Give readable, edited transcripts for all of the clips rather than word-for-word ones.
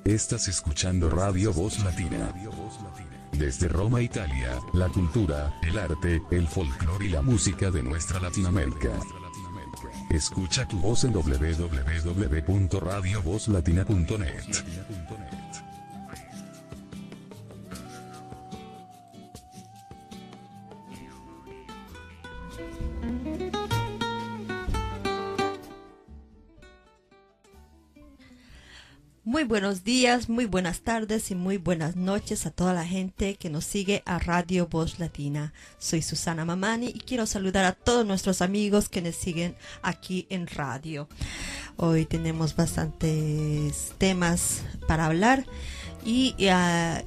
Estás escuchando Radio Voz Latina. Desde Roma, Italia, la cultura, el arte, el folclore y la música de nuestra Latinoamérica. Escucha tu voz en www.radiovozlatina.net. Muy buenos días, muy buenas tardes y muy buenas noches a toda la gente que nos sigue a Radio Voz Latina. Soy Susana Mamani y quiero saludar a todos nuestros amigos que nos siguen aquí en radio. Hoy tenemos bastantes temas para hablar y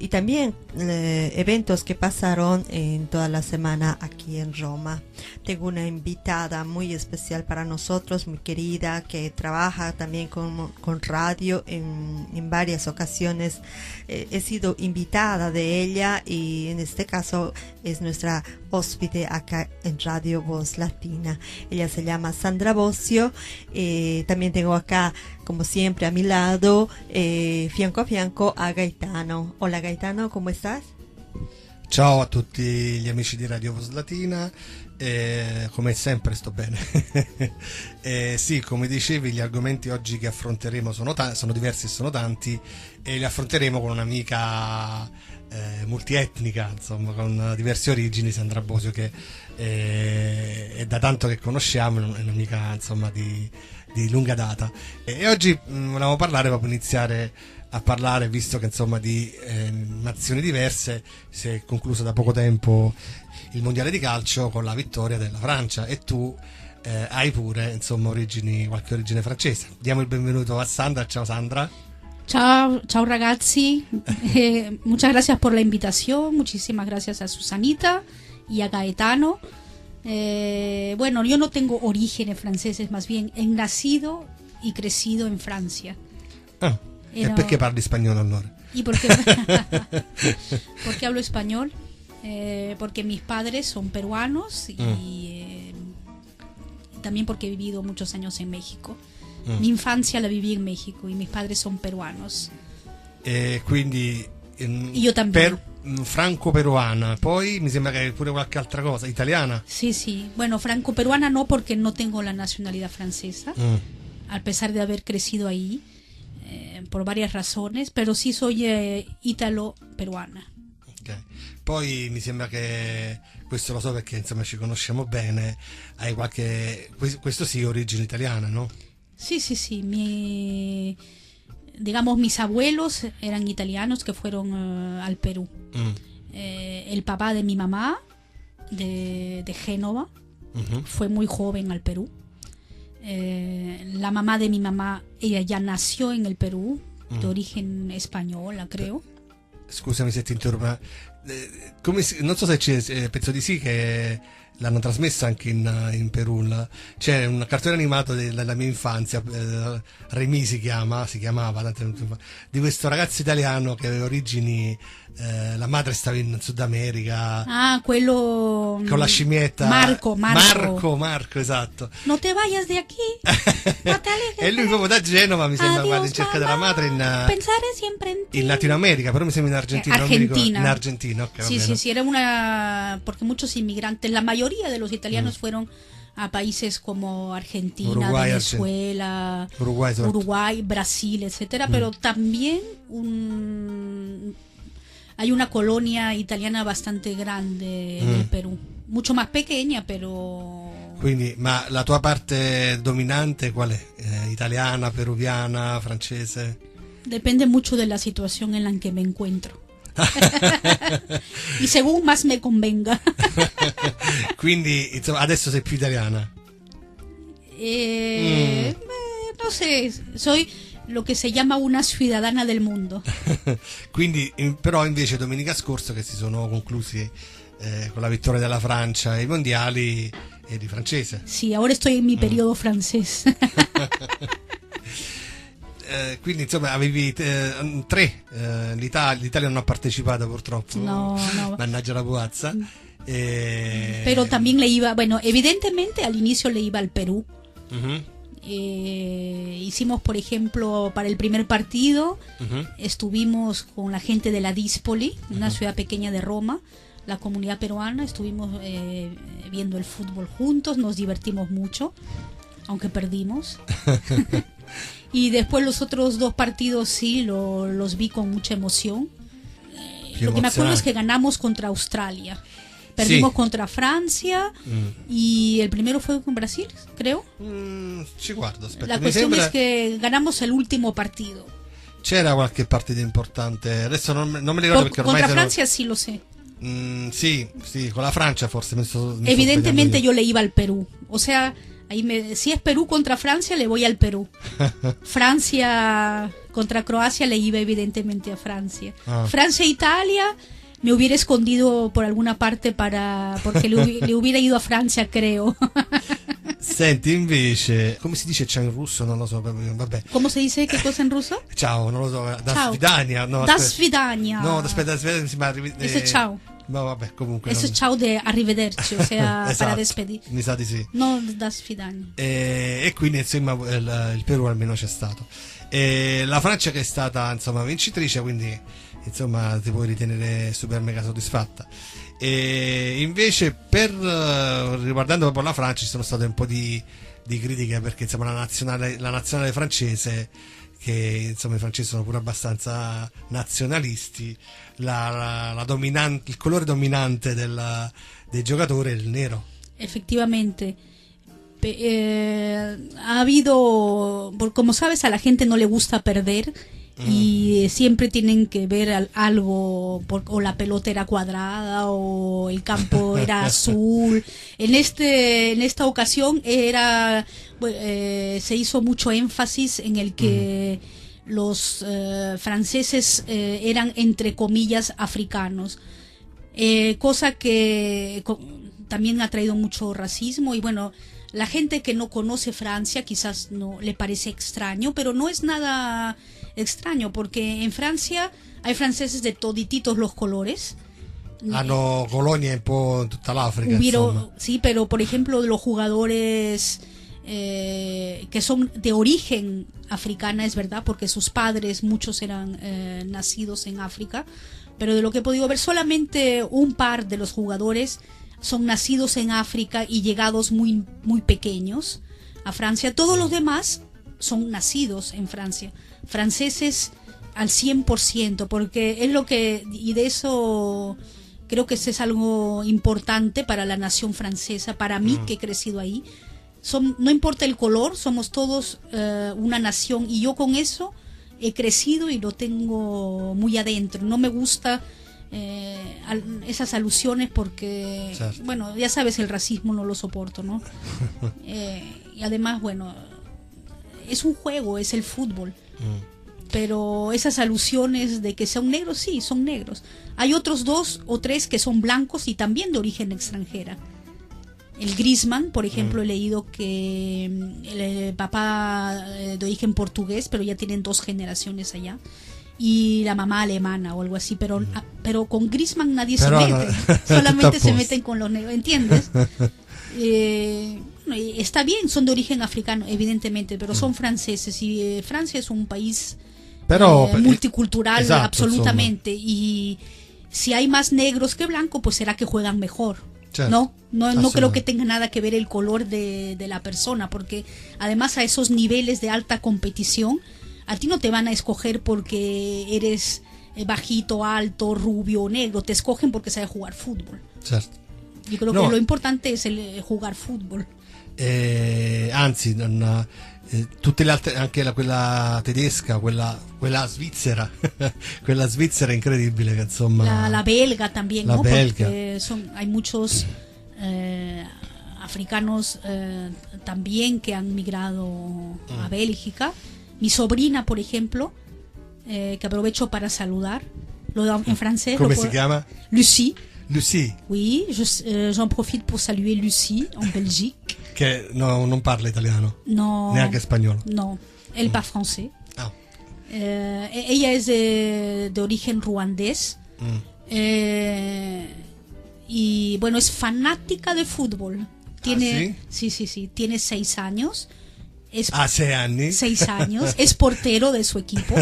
también eventos que pasaron en toda la semana aquí en Roma. Tengo una invitada muy especial para nosotros, muy querida, que trabaja también con radio en varias ocasiones. He sido invitada de ella y en este caso es nuestra hóspede acá en Radio Voz Latina. Ella se llama Sandra Bosio. También tengo acá, como siempre, a mi lado, fianco a fianco, a Gaetano. Hola Gaetano, ¿cómo estás? Ciao a tutti gli amici di Radio Voz Latina, come sempre sto bene. Sì, come dicevi, gli argomenti oggi che affronteremo sono diversi e sono tanti, e li affronteremo con un'amica multietnica, insomma, con diverse origini, Sandra Bosio, che è da tanto che conosciamo, è un'amica, insomma, di lunga data. E oggi volevamo iniziare a parlare, visto che insomma di nazioni diverse. Si è concluso da poco tempo il mondiale di calcio con la vittoria della Francia, e tu hai pure, insomma, qualche origine francese. Diamo il benvenuto a Sandra. Ciao Sandra. Ciao ragazzi, muchas gracias por la invitación, muchísimas gracias a Susanita y a Gaetano. Bueno, yo no tengo orígenes franceses, más bien he nacido y crecido en Francia. E perché parli spagnolo allora? ¿Y por qué? Porque hablo español, porque mis padres son peruanos y también porque he vivido muchos años en México. Mi infancia la viví en México y mis padres son peruanos. Quindi y yo también. Franco-peruana, poi mi sembra che hai pure qualche altra cosa, italiana. Sí, bueno, franco-peruana no, porque no tengo la nacionalidad francesa, a pesar de haber crecido ahí. Por varias razones, pero sí soy italo-peruana. Okay. Poi mi sembra che, questo lo so perché insomma ci conosciamo bene, hai questo sì, origine italiana, no? Sí, mis abuelos eran italianos que fueron al Perú. El papá de mi mamá, de Génova, fue muy joven al Perú. La mamá de mi mamá, ella ya nació en el Perú, de origen española, creo. Scusami se ti interrompo, ma non so se penso di sì, che l'hanno trasmessa anche in Perù. C'è un cartone animato della mia infanzia, Remy si chiamava, di questo ragazzo italiano che aveva origini, la madre stava in Sud America. Ah, quello con la scimmietta. Marco, esatto. No te vayas de aquí. E lui proprio da Genova, mi sembra, guarda, in cerca della madre pensare sempre in ti. In Latino America, però mi sembra in Argentina. Argentina. In Argentina, okay, Sí, era porque muchos inmigrantes, la mayoría de los italianos fueron a países como Argentina, Uruguay, Venezuela, Uruguay, Brasil, etcétera, pero también hay una colonia italiana bastante grande en el Perú, mucho más pequeña, pero... Quindi, ma la tua parte dominante qual è? Italiana, peruviana, francese? Depende mucho de la situación en la que me encuentro. Y según más me convenga. Quindi insomma adesso sei più italiana? No sé, soy lo che si chiama una ciudadana del mundo. Quindi però invece domenica scorsa, che si sono conclusi con la vittoria della Francia ai mondiali, eri francese. Sì, ora sto in mi periodo francese. Quindi insomma avevi tre, l'Italia non ha partecipato purtroppo, no. Mannaggia la puazza. Pero también le iba, bueno, evidentemente al inicio le iba al Perú. Hicimos, por ejemplo, para el primer partido, estuvimos con la gente de la Dispoli, una ciudad pequeña de Roma, la comunidad peruana, estuvimos viendo el fútbol juntos, nos divertimos mucho, aunque perdimos. Y después los otros 2 partidos sí, los vi con mucha emoción. Lo que me acuerdo es que ganamos contra Australia. Perdimos contra Francia y el primero fue con Brasil, creo. Ci guardo, aspetta. La cuestión es que ganamos el último partido. C'era qualche partita importante, adesso non me ricordo perché ormai Contra Francia sí lo sé. Sì, con la Francia forse Evidentemente yo le iba al Perú. O sea, si es Perú contra Francia, le voy al Perú. Francia contra Croacia le iba evidentemente a Francia. Francia-Italia me hubiera escondido por alguna parte porque le hubiera ido a Francia, creo. Senti, invece, come si dice ciao in russo? Non lo so, vabbè. ¿Cómo se dice qué cosa en ruso? Ciao, non lo so, da Ciao. svidania. No, Da svidania. No, aspetta, sì, ma Eso es ciao. No, vabbè, comunque. Eso es ciao de arrivederci, o sea, esatto, para despedir. Mi sa di sì. No, da svidania. E quindi, insomma, il Perù almeno c'è stato. La Francia che è stata, insomma, vincitrice, quindi, insomma, ti puoi ritenere super mega soddisfatta. E invece riguardando proprio la Francia ci sono state un po' di critiche perché insomma la nazionale francese, che insomma i francesi sono pure abbastanza nazionalisti, il colore dominante dei giocatori è il nero. Efectivamente. Ha habido, como sabes, a la gente no le gusta perder. Y siempre tienen que ver algo, o la pelota era cuadrada o el campo era azul. En esta ocasión se hizo mucho énfasis en el que los franceses eran entre comillas africanos, cosa que también ha traído mucho racismo. Y bueno, la gente que no conoce Francia quizás no le parece extraño, pero no es nada extraño, porque en Francia hay franceses de todititos los colores. Hanno colonie un po' in tutta l'Africa, insomma. Sí, pero por ejemplo los jugadores que son de origen africana, es verdad, porque sus padres muchos eran nacidos en África, pero de lo que he podido ver solamente un par de los jugadores son nacidos en África y llegados muy, muy pequeños a Francia. Todos los demás son nacidos en Francia, franceses al 100%, porque es y de eso creo que eso es algo importante para la nación francesa, para mí que he crecido ahí. No importa el color, somos todos una nación, y yo con eso he crecido y lo tengo muy adentro. No me gusta esas alusiones porque, bueno, ya sabes, el racismo no lo soporto, ¿no? Y además, bueno, es un juego, es el fútbol. Pero esas alusiones de que son negros, sí, son negros. Hay otros 2 o 3 que son blancos y también de origen extranjera. El Griezmann, por ejemplo, he leído que el papá de origen portugués, pero ya tienen 2 generaciones allá. Y la mamá alemana o algo así, pero con Griezmann nadie se mete, solamente se meten con los negros, ¿entiendes? Está bien, son de origen africano, evidentemente, pero son franceses, y Francia es un país multicultural, esatto, absolutamente, y si hay más negros que blancos, pues será que juegan mejor. No creo que tenga nada que ver el color de la persona, porque además a esos niveles de alta competición a ti no te van a escoger porque eres bajito, alto, rubio o negro, te escogen porque sabes jugar fútbol. Certo. Yo creo que lo importante es el jugar fútbol. Anzi, tutte le altre, anche quella tedesca, quella svizzera, quella svizzera incredibile, che insomma. La belga también, la ¿no? belga. Porque hay muchos africanos también que han migrado a Bélgica. Mi sobrina, por ejemplo, que aprovecho para saludar, lo digo en francés. ¿Cómo se llama? Lucie. Lucie. Oui, j'en profite pour saluer Lucie en Belgique. Che non parla italiano. No. Neanche spagnolo. No, elle parle français. Ah. Ella es de origen ruandés. Y bueno, es fanática de fútbol. Tiene, ¿sí? Sí, tiene 6 años. Es 6 anni. 6 años, es portero de su equipo.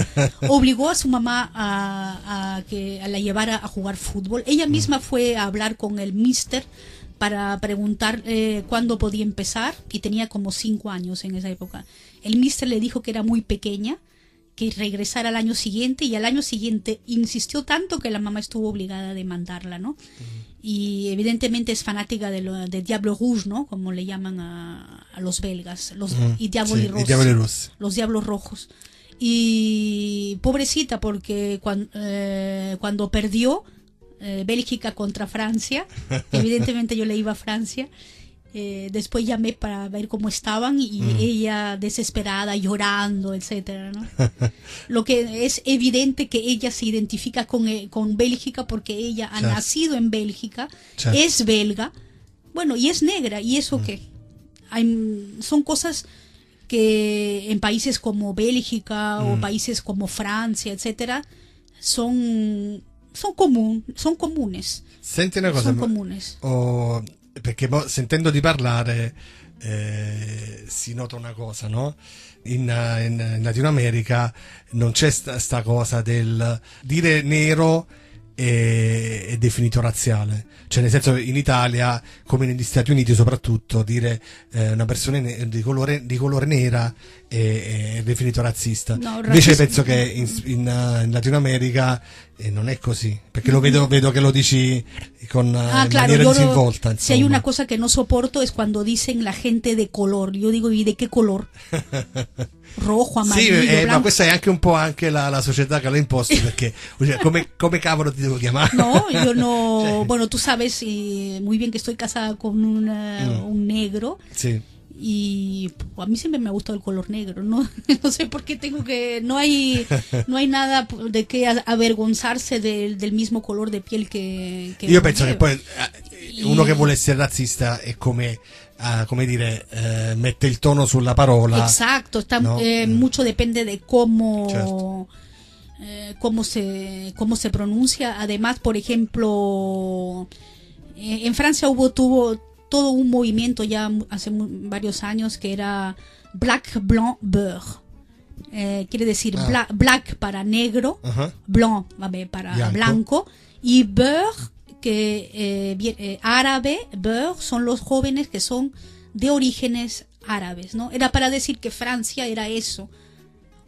Obligó a su mamá a que la llevara a jugar fútbol. Ella misma fue a hablar con el mister para preguntar cuándo podía empezar, y tenía como 5 años en esa época. El mister le dijo que era muy pequeña, que regresara al año siguiente, y al año siguiente insistió tanto que la mamá estuvo obligada a demandarla, ¿no? Y evidentemente es fanática de Diablo Rouge, ¿no? Como le llaman a los belgas, y Diaboli Rossi, los Diablos Rojos. Y pobrecita, porque cuando perdió Bélgica contra Francia, evidentemente yo le iba a Francia, después llamé para ver cómo estaban, y ella desesperada, llorando, etcétera, ¿no? Lo que es evidente que ella se identifica con Bélgica, porque ella ha nacido en Bélgica, es belga, bueno, y es negra, y eso que son cosas que en países como Bélgica o países como Francia, etcétera, son comunes. Senti una cosa, son comunes. Perché sentendo di parlare si nota una cosa, no? In Latino America non c'è sta cosa del dire nero è definito razziale, cioè nel senso, in Italia come negli Stati Uniti soprattutto, dire una persona di colore nera è definito razzista. No, invece penso che in Latino America non è così, perché lo vedo che lo dici con maniera disinvolta, si hay una cosa que no soporto es cuando dicen la gente de color. Yo digo, ¿y de qué color? Rojo, amarillo, sì, blanco. Ma questa è anche un po' anche la società che l'ha imposto, perché come cavolo ti devo chiamare? No, yo no. Cioè. Bueno, tú sabes muy bien que estoy casada con un negro. Sí. Y a mí siempre me ha gustado el color negro, no sé por qué no hay nada de qué avergonzarse del mismo color de piel que io penso che poi uno che vuole essere razzista è come dire, mette il tono sulla parola. Exacto, ¿no? Mucho depende de cómo certo. Cómo se pronuncia. Además, por ejemplo, en Francia tuvo todo un movimiento ya hace varios años que era Black, Blanc, Beurre. Quiere decir black para negro, blanc para blanco, y beurre, que árabe, beurre, son los jóvenes que son de orígenes árabes, ¿no? Era para decir que Francia era eso,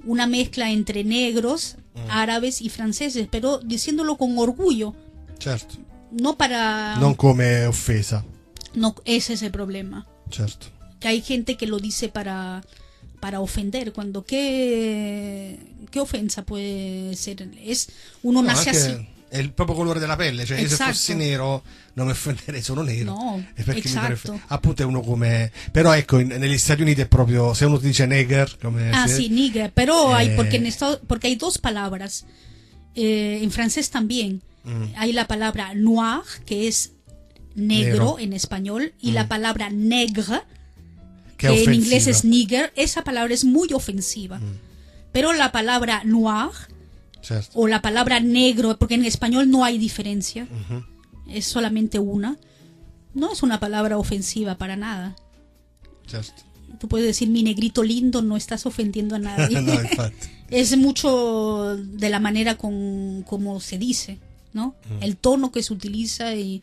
una mezcla entre negros, árabes y franceses, pero diciéndolo con orgullo. Certo. Non come offesa. No, ese es el problema. Certo. Que hay gente que lo dice para ofender, cuando ¿qué ofensa puede ser? Uno nace así. È il proprio colore della pelle, cioè io se fossi nero non mi offenderei, sono nero. No, perché appunto è uno come, però ecco, negli Stati Uniti è proprio, se uno ti dice nigger, come sí, nigger, pero porque hay dos palabras, en francés también hay la palabra noir, que es negro en español, y la palabra nègre, que en inglés es nigger. Esa palabra es muy ofensiva, pero la palabra noir, certo, o la palabra negro, porque en español no hay diferencia, es solamente una, no es una palabra ofensiva para nada. Certo. Tú puedes decir mi negrito lindo, no estás ofendiendo a nadie. No, infatti. Es mucho de la manera como se dice, ¿no? El tono que se utiliza y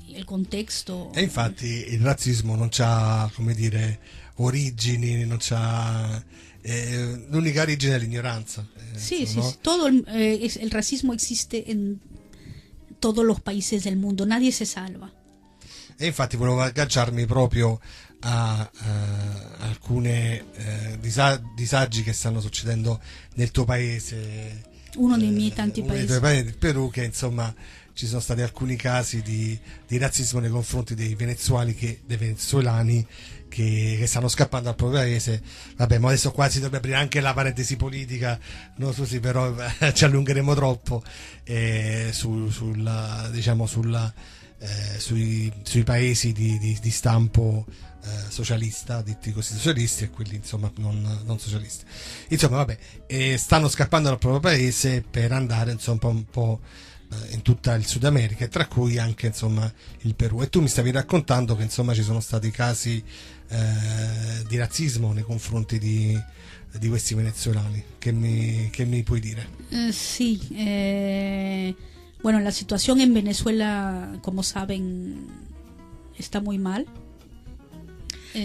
il contesto. E infatti il razzismo non c'ha, come dire, origini, non c'ha l'unica origine è l'ignoranza. Sí, ¿no? Sí. Todo el racismo existe en todos los países del mundo, nadie se salva. E infatti volevo agganciarmi proprio a alcune disagi che stanno succedendo nel tuo paese. Uno dei miei tanti paesi. Il Perù, che insomma ci sono stati alcuni casi di razzismo nei confronti dei venezuelani che stanno scappando dal proprio paese. Vabbè, ma adesso qua si dovrebbe aprire anche la parentesi politica, no, Susi, però ci allungheremo troppo sui paesi di stampo socialista, detti così socialisti, e quelli insomma non socialisti. Insomma, vabbè, stanno scappando dal proprio paese per andare insomma un po' in tutta il Sud America, e tra cui anche insomma il Perù. E tu mi stavi raccontando che insomma ci sono stati casi di razzismo nei confronti di questi venezuelani. Che mi puoi dire? Sí, bueno, la situación en Venezuela, como saben, está muy mal.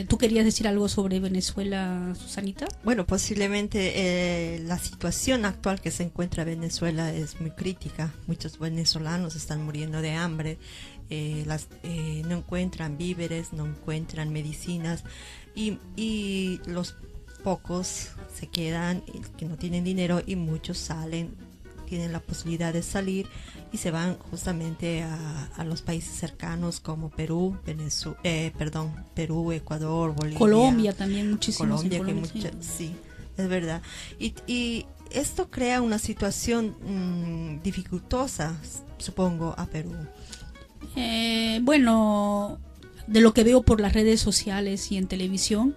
¿Tú querías decir algo sobre Venezuela, Susanita? Bueno, posiblemente la situación actual que se encuentra Venezuela es muy crítica. Muchos venezolanos están muriendo de hambre, no encuentran víveres, no encuentran medicinas y los pocos se quedan que no tienen dinero y muchos salen, tienen la posibilidad de salir y se van justamente a los países cercanos como Perú, Perú, Ecuador, Bolivia, Colombia también, muchísimos. Colombia, Colombia, sí, es verdad. Y esto crea una situación dificultosa, supongo, a Perú. Bueno, de lo que veo por las redes sociales y en televisión,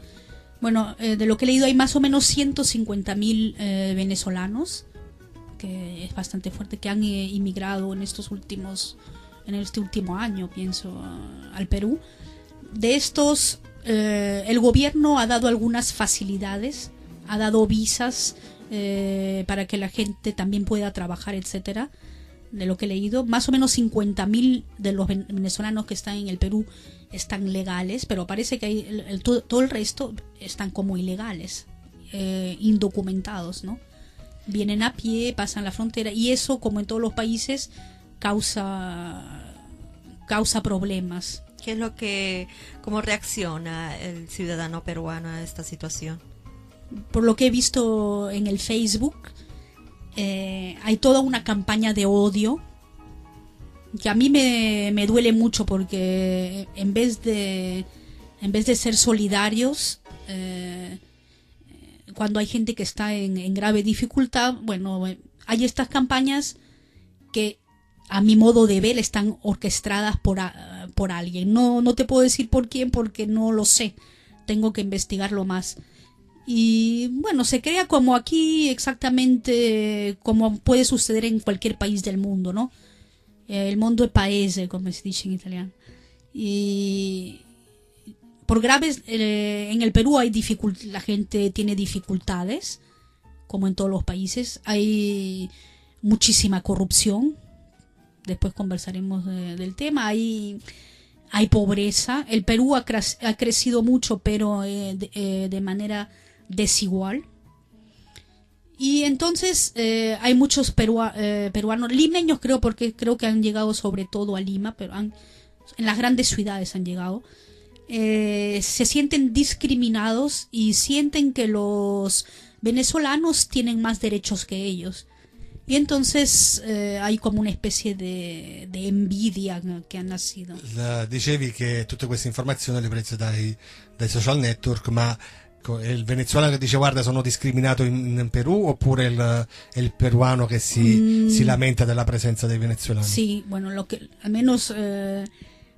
bueno, de lo que he leído hay más o menos 150.000 venezolanos, que es bastante fuerte, que han inmigrado en este último año, pienso, al Perú. De estos, el gobierno ha dado algunas facilidades, ha dado visas para que la gente también pueda trabajar, etcétera. De lo que he leído, más o menos 50.000 de los venezolanos que están en el Perú están legales, pero parece que todo el resto están como ilegales, indocumentados, ¿no? Vienen a pie, pasan la frontera, y eso, como en todos los países, causa problemas. ¿Qué es cómo reacciona el ciudadano peruano a esta situación? Por lo que he visto en el Facebook, hay toda una campaña de odio que a mí me duele mucho, porque en vez de ser solidarios, cuando hay gente que está en grave dificultad, bueno, hay estas campañas que a mi modo de ver están orquestadas por alguien. No te puedo decir por quién, porque no lo sé, tengo que investigarlo más. Y bueno, se crea como aquí, exactamente como puede suceder en cualquier país del mundo, ¿no? El mondo è paese, como se dice en italiano. Y por graves, en el Perú la gente tiene dificultades, como en todos los países. Hay muchísima corrupción. Después conversaremos del tema. Hay pobreza. El Perú ha crecido mucho, pero de manera desigual. Y entonces hay muchos peruanos, limeños porque creo que han llegado sobre todo a Lima, pero en las grandes ciudades han llegado. Se sienten discriminados y sienten que los venezolanos tienen más derechos que ellos. Y entonces hay como una especie de envidia che ha nacido. Dicevi che tutte queste informazioni le prese dai social network, ma il venezuelano che dice guarda sono discriminato in Perù, oppure il peruano che si lamenta della presenza dei venezuelani? Sí, bueno, al menos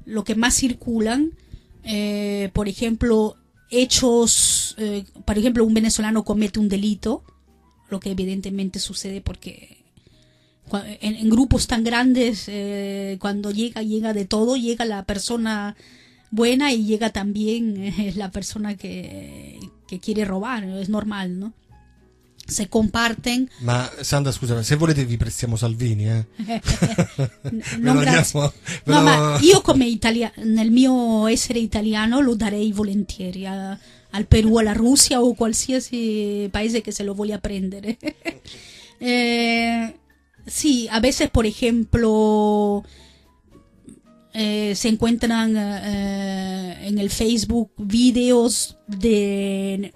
lo que más circulan, por ejemplo, hechos, por ejemplo, un venezolano comete un delito, lo que evidentemente sucede porque en grupos tan grandes, cuando llega de todo, llega la persona buena y llega también la persona que quiere robar, es normal, ¿no? Se comparten. Ma Sandra, scusa, se volete vi prestiamo Salvini, No, grazie. No, ma io come nel mio essere italiano lo darei volentieri al Perù, alla Russia o qualsiasi paese que se lo voglia prendere. Sí, a veces, por ejemplo, se encuentran en el Facebook videos de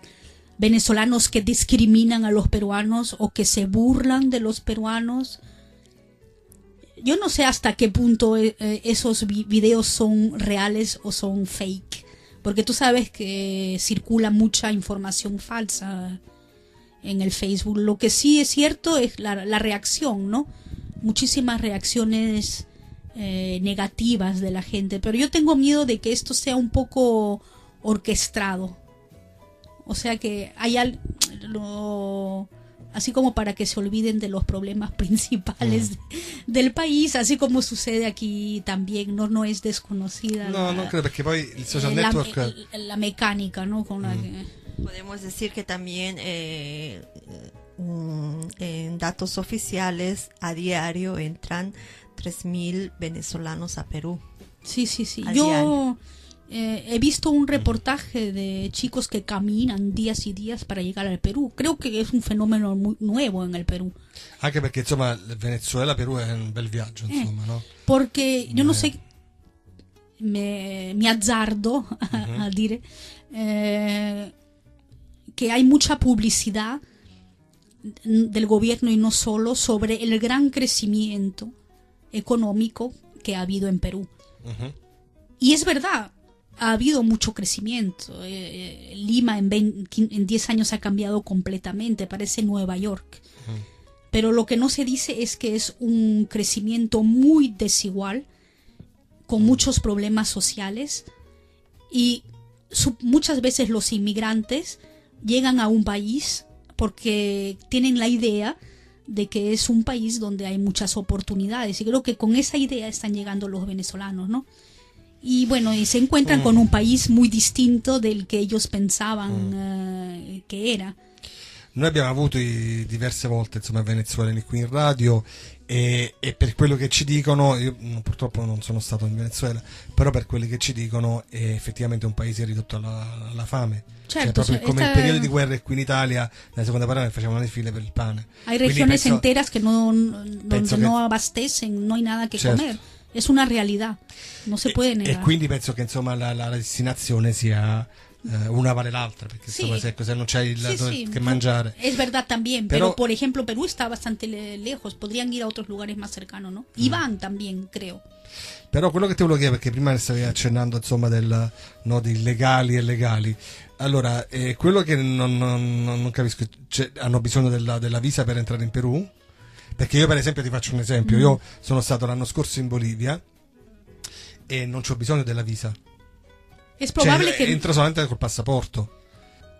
venezolanos que discriminan a los peruanos o que se burlan de los peruanos. Yo no sé hasta qué punto esos videos son reales o son fake, porque tú sabes que circula mucha información falsa en el Facebook. Lo que sí es cierto es la reacción, ¿no? Muchísimas reacciones negativas de la gente, pero yo tengo miedo de que esto sea un poco orquestado. O sea que hay así como para que se olviden de los problemas principales del país, así como sucede aquí también, no es desconocida No, non credo, perché poi il social network... la mecánica, ¿no? Con la que... Podemos decir que también en datos oficiales a diario entran 3.000 venezolanos a Perú. Sí. Al Yo diario. he visto un reportaje de chicos que caminan días y días para llegar al Perú. Creo que es un fenómeno muy nuevo en el Perú. Anche perché insomma Venezuela-Perù è un bel viaggio, insomma, no? Porque yo no sé, mi azzardo a dire que hay mucha publicidad del gobierno y no solo sobre el gran crecimiento económico que ha habido en Perú. Y es verdad, ha habido mucho crecimiento. Lima en 10 años ha cambiado completamente, parece Nueva York. Pero lo que no se dice es que es un crecimiento muy desigual, con muchos problemas sociales, y muchas veces los inmigrantes llegan a un país porque tienen la idea de que es un país donde hay muchas oportunidades, y creo que con esa idea están llegando los venezolanos, ¿no? Y bueno, y se encuentran con un país muy distinto del que ellos pensaban que era. Noi abbiamo avuto diverse volte insomma venezuelani qui in radio e per quello che ci dicono, io purtroppo non sono stato in Venezuela, però per quelli che ci dicono è effettivamente un paese ridotto alla fame. Certo, cioè, proprio come il periodo di guerra qui in Italia, nella seconda guerra facevano le file per il pane. Hay regiones enteras que donde che, no abastecen, no hay nada que certo. comer. Es una realidad, no se puede negar. E quindi penso che insomma la destinazione sia una vale l'altra, perché Sí. insomma se non c'hai Sí. che mangiare. Es verdad también, pero por ejemplo Perú está bastante lejos, podrían ir a otros lugares más cercanos, ¿no? Y van también, creo. Però quello che ti volevo chiedere, perché prima stavi accennando insomma di legali e legali, allora quello che non capisco, cioè, hanno bisogno della visa per entrare in Perù? Perché io per esempio ti faccio un esempio, io sono stato l'anno scorso in Bolivia e non c'ho bisogno della visa, Es probable cioè, que entro solamente col passaporto,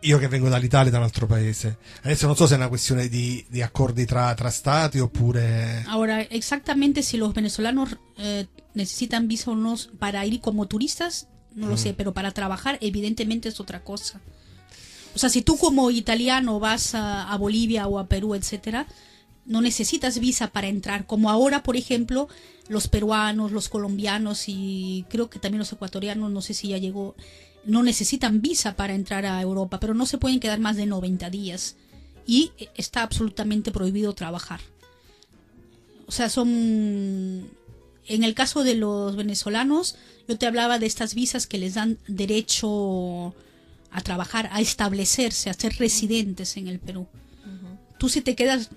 io che vengo dall'Italia, da un altro paese. Adesso non so se è una questione di accordi tra stati oppure... ahora exactamente si los venezolanos necesitan visa o no para ir como turistas, no lo sé, pero para trabajar evidentemente es otra cosa. O sea, si tú como italiano vas a Bolivia o a Perú, etcétera, no necesitas visa para entrar, como ahora, por ejemplo, los peruanos, los colombianos y creo que también los ecuatorianos, no sé si ya llegó, no necesitan visa para entrar a Europa, pero no se pueden quedar más de 90 días y está absolutamente prohibido trabajar. O sea, en el caso de los venezolanos, yo te hablaba de estas visas que les dan derecho a trabajar, a establecerse, a ser residentes en el Perú. Tú si te quedas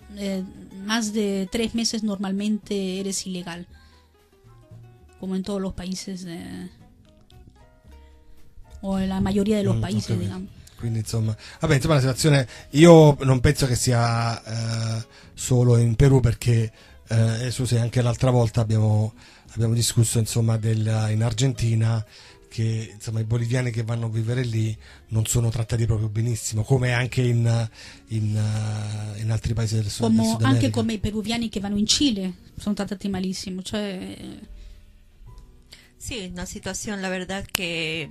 más de 3 meses normalmente eres ilegal, como en todos los países o en la mayoría de los países, digamos. Quindi insomma, vabbè, insomma la situazione, io non penso che sia solo in Perù, perché Susi, anche l'altra volta abbiamo discusso insomma in Argentina, che insomma i boliviani che vanno a vivere lì non sono trattati proprio benissimo, come anche in altri paesi del Sud America. Anche come i peruviani che vanno in Cile sono trattati malissimo, cioè... Sí, una situación, la verdad, que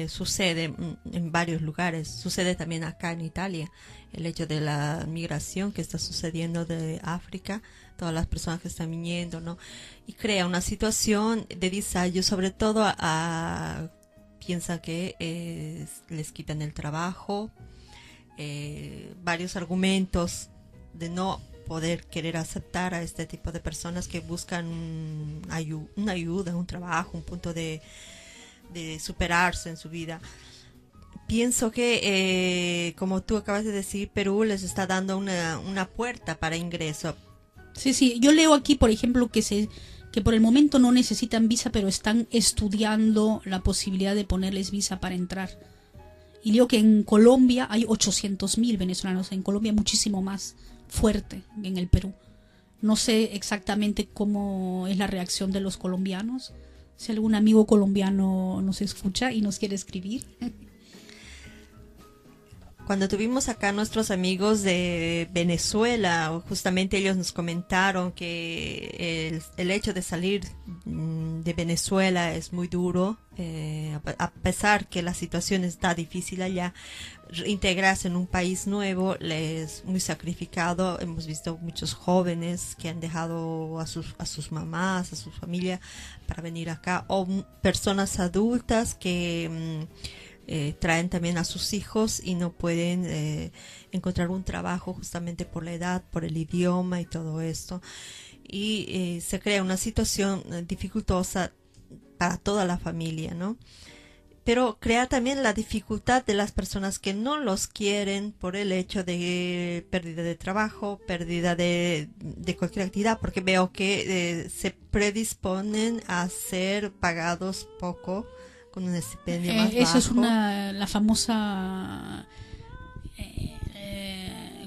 sucede en varios lugares. Sucede también acá en Italia. El hecho de la migración que está sucediendo de África, todas las personas que están viniendo, ¿no? Y crea una situación de desayo, sobre todo piensan que les quitan el trabajo, varios argumentos de no poder querer aceptar a este tipo de personas que buscan una ayuda, un trabajo, un punto de superarse en su vida. Pienso que, como tú acabas de decir, Perú les está dando una puerta para ingreso. Sí, yo leo aquí, por ejemplo, que por el momento no necesitan visa, pero están estudiando la posibilidad de ponerles visa para entrar. Y leo que en Colombia hay 800.000 venezolanos, en Colombia muchísimo más fuerte que en el Perú. No sé exactamente cómo es la reacción de los colombianos. Si algún amigo colombiano nos escucha y nos quiere escribir. cuando tuvimos acá nuestros amigos de Venezuela, justamente ellos nos comentaron que el hecho de salir de Venezuela es muy duro, a pesar que la situación está difícil allá, integrarse en un país nuevo es muy sacrificado. Hemos visto muchos jóvenes que han dejado a sus mamás, a su familia para venir acá, o personas adultas que traen también a sus hijos y no pueden encontrar un trabajo justamente por la edad, por el idioma y todo esto, y se crea una situación dificultosa para toda la familia, ¿no? Pero crea también la dificultad de las personas que no los quieren por el hecho de pérdida de trabajo, pérdida de cualquier actividad, porque veo que se predisponen a ser pagados poco, con un estipendio más bajo. Eso es la famosa,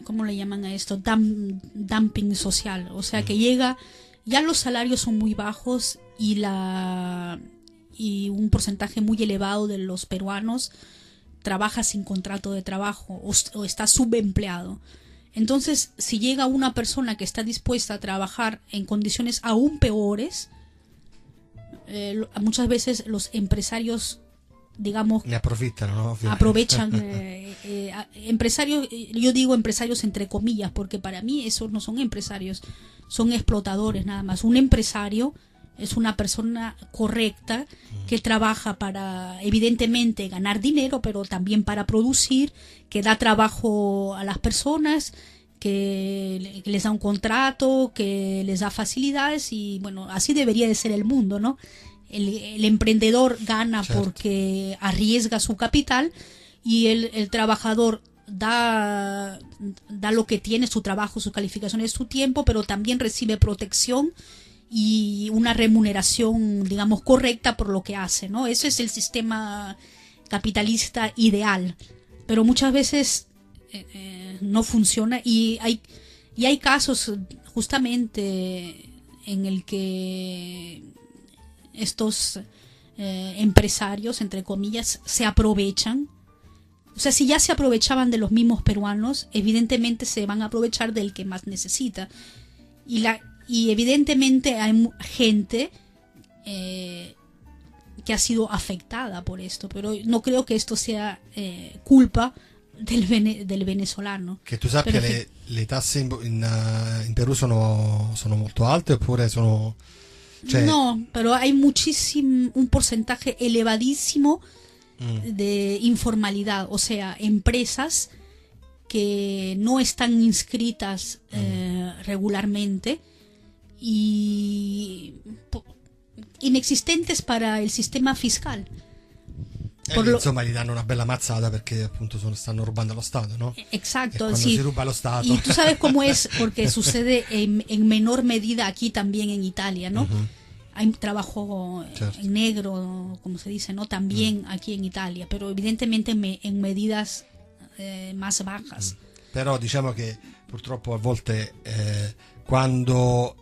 ¿cómo le llaman a esto? Dumping social. O sea, que ya los salarios son muy bajos y un porcentaje muy elevado de los peruanos trabaja sin contrato de trabajo o está subempleado. Entonces, si llega una persona que está dispuesta a trabajar en condiciones aún peores, muchas veces los empresarios, digamos, ne approfittano, ¿no? Aprovechan empresarios, yo digo empresarios entre comillas, porque para mí esos no son empresarios, son explotadores nada más. Un empresario es una persona correcta que trabaja para, evidentemente, ganar dinero, pero también para producir, que da trabajo a las personas, que les da un contrato, que les da facilidades, y bueno, así debería de ser el mundo, ¿no? El emprendedor gana porque arriesga su capital, y el trabajador da lo que tiene, su trabajo, sus calificaciones, su tiempo, pero también recibe protección y una remuneración, digamos, correcta por lo que hace, ¿no? Ese es el sistema capitalista ideal, pero muchas veces no funciona, y hay casos justamente en el que estos empresarios, entre comillas, se aprovechan. O sea, si ya se aprovechaban de los mismos peruanos, evidentemente se van a aprovechar del que más necesita. Y evidentemente hay gente que ha sido afectada por esto, pero no creo que esto sea culpa del venezolano. Che tu sappia, le tasse in Perù sono molto alte, oppure sono... No, pero hay un porcentaje elevadísimo de informalidad, o sea, empresas que no están inscritas regularmente y inexistentes para el sistema fiscal. Insomma, gli danno una bella mazzata perché appunto stanno rubando allo Stato, ¿no? Exacto, cuando sí. si ruba lo Stato. Y tú sabes cómo es, porque sucede en menor medida aquí también en Italia, ¿no? Hay trabajo en negro, como se dice, ¿no? También aquí en Italia, pero evidentemente en medidas más bajas. Però diciamo che purtroppo a volte quando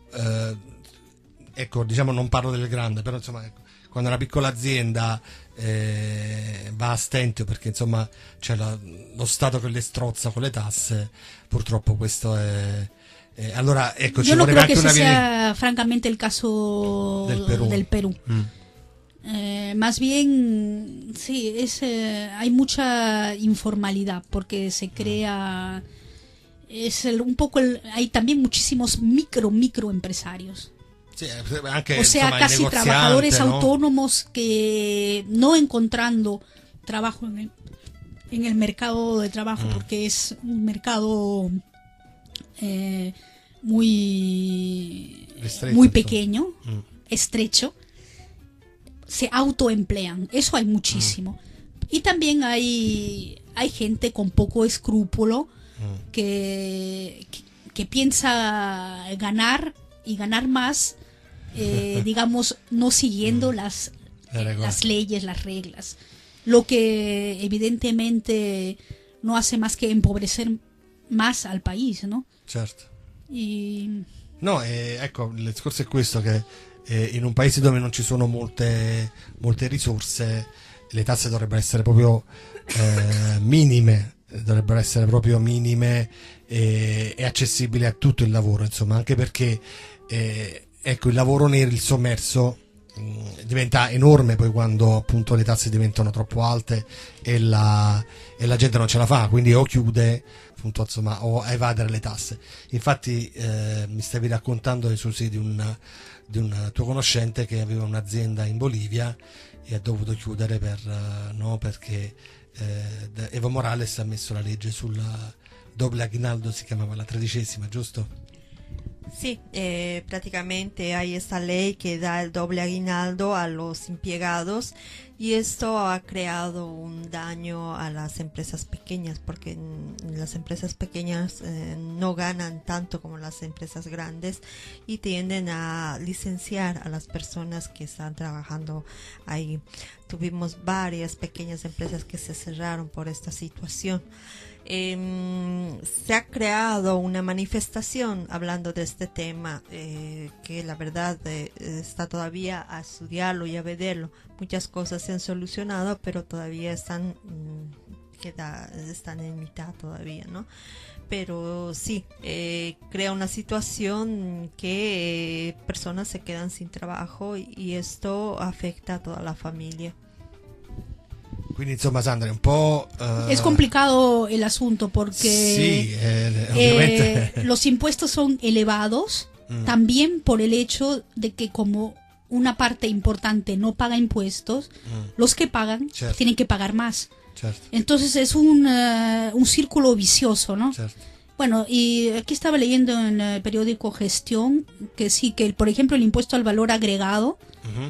ecco, diciamo, non parlo del grande, però insomma, ecco, quando una piccola azienda va a stento perché insomma c'è lo Stato che le strozza con le tasse, purtroppo questo è allora ecco, yo ci no vorrebbe creo que anche ese una sea francamente el caso del Perú. Más bien sí, hay mucha informalidad porque se crea hay también muchísimos micro empresarios. Sí, anche, o sea, insomma, casi trabajadores, ¿no? autónomos que no encontrando trabajo en el mercado de trabajo, porque es un mercado muy pequeño, estrecho, se autoemplean. Eso hay muchísimo. Y también hay gente con poco escrúpulo que piensa ganar y ganar más, digamos, no siguiendo las leyes, las reglas, lo que evidentemente no hace más que empobrecer más al país, ¿no? Certo. No, ecco, il discorso è questo, che in un paese dove non ci sono molte risorse, le tasse dovrebbero essere proprio minime, dovrebbero essere proprio minime e accessibili a tutto il lavoro, insomma, anche perché ecco, il lavoro nero, il sommerso diventa enorme poi quando appunto le tasse diventano troppo alte e la gente non ce la fa, quindi o chiude appunto, insomma, o a evadere le tasse. Infatti mi stavi raccontando, Susi, di un tuo conoscente che aveva un'azienda in Bolivia e ha dovuto chiudere perché Evo Morales ha messo la legge sul doble aguinaldo, si chiamava la 13ª, giusto? Sí, prácticamente hay esta ley que da el doble aguinaldo a los empleados y esto ha creado un daño a las empresas pequeñas porque las empresas pequeñas no ganan tanto como las empresas grandes y tienden a licenciar a las personas que están trabajando ahí. Tuvimos varias pequeñas empresas que se cerraron por esta situación. Se ha creado una manifestación hablando de este tema que la verdad está todavía a estudiarlo y a verlo. Muchas cosas se han solucionado, pero todavía están en mitad todavía, ¿no? Pero sí, crea una situación que personas se quedan sin trabajo y esto afecta a toda la familia. Quindi insomma, Sandra, è un po'... Es complicado el asunto porque sí, obviamente. Los impuestos son elevados también por el hecho de que como una parte importante no paga impuestos, los que pagan tienen que pagar más. Entonces es un círculo vicioso, ¿no? Bueno, y aquí estaba leyendo en el periódico Gestión que sí, que por ejemplo el impuesto al valor agregado,